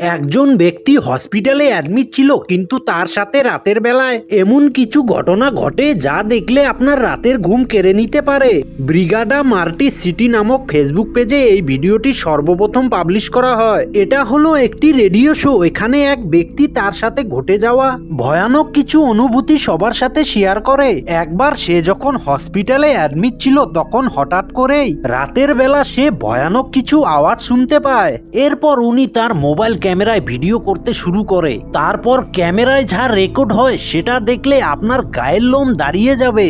একজন ব্যক্তি হসপিটালে অ্যাডমিট ছিল, কিন্তু তার সাথে রাতের বেলায় এমন কিছু ঘটনা ঘটে যা দেখলে আপনার রাতের ঘুম কেড়ে নিতে পারে। ব্রিগাডা মার্টি সিটি নামক ফেসবুক পেজে এই ভিডিওটি সর্বপ্রথম পাবলিশ করা হয়। এটা হলো একটি রেডিও শো। এখানে এক ব্যক্তি তার সাথে ঘটে যাওয়া ভয়ানক কিছু অনুভূতি সবার সাথে শেয়ার করে। একবার সে যখন হসপিটালে অ্যাডমিট ছিল, তখন হঠাৎ করেই রাতের বেলা সে ভয়ানক কিছু আওয়াজ শুনতে পায়। এরপর উনি তার মোবাইল ক্যামেরায় ভিডিও করতে শুরু করে। তারপর ক্যামেরায় যা রেকর্ড হয় সেটা দেখলে আপনার গায়ের লোম দাঁড়িয়ে যাবে।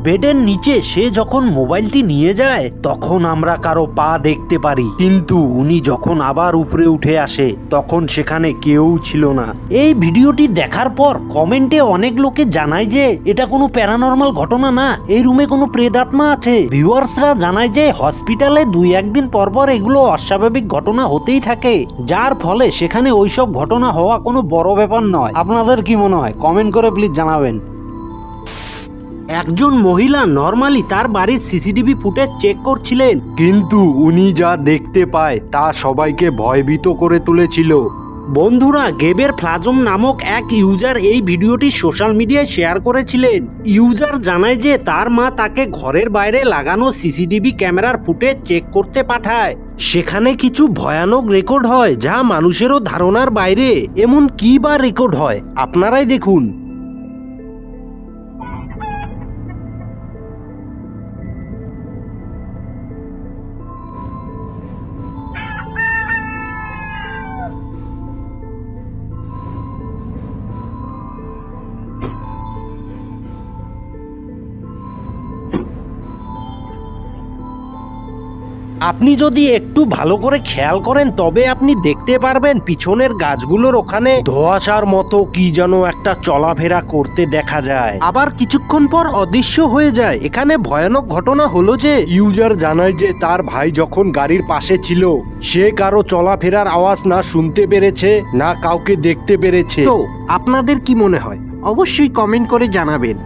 বেডের নিচে সে যখন মোবাইলটি নিয়ে যায়, তখন আমরা কারো পা দেখতে পারি, কিন্তু উনি যখন আবার উপরে উঠে আসে তখন সেখানে কেউ ছিল না। এই ভিডিওটি দেখার পর কমেন্টে অনেক লোকে জানায় যে এটা কোনো প্যারানর্মাল ঘটনা না, এই রুমে কোনো প্রেতাত্মা আছে। ভিউয়ার্সরা জানায় যে হসপিটালে 2-1 দিন পর পর এগুলো অস্বাভাবিক ঘটনা হতেই থাকে, যার ফলে সেখানে ওইসব ঘটনা হওয়া কোনো বড় ব্যাপার নয়। আপনাদের কি মনে হয়? কমেন্ট করে প্লিজ জানাবেন। একজন মহিলা নরমালি তার বাড়ির সিসিটিভি ফুটেজ চেক করছিলেন, কিন্তু উনি যা দেখতে পায় তা সবাইকে ভয়ভীত করে তুলেছিল। বন্ধুরা, গেবের ফ্লাজম নামক এক ইউজার এই ভিডিওটি সোশ্যাল মিডিয়ায় শেয়ার করেছিলেন। ইউজার জানায় যে তার মা তাকে ঘরের বাইরে লাগানো সিসিটিভি ক্যামেরার ফুটেজ চেক করতে পাঠায়। সেখানে কিছু ভয়ানক রেকর্ড হয় যা মানুষেরও ধারণার বাইরে। এমন কি বা রেকর্ড হয় আপনারাই দেখুন। আপনি যদি একটু ভালো করে খেয়াল করেন তবে আপনি দেখতে পারবেন পিছনের গাছগুলোর ওখানে ধোঁয়াশার মতো কি যেন একটা চলাফেরা করতে দেখা যায়, আবার কিছুক্ষণ পর অদৃশ্য হয়ে যায়। এখানে ভয়ানক ঘটনা হলো যে ইউজার জানায় যে তার ভাই যখন গাড়ির পাশে ছিল, সে কারো চলাফেরার আওয়াজ না শুনতে পেরেছে না কাউকে দেখতে পেরেছে। তো আপনাদের কি মনে হয়? অবশ্যই কমেন্ট করে জানাবেন।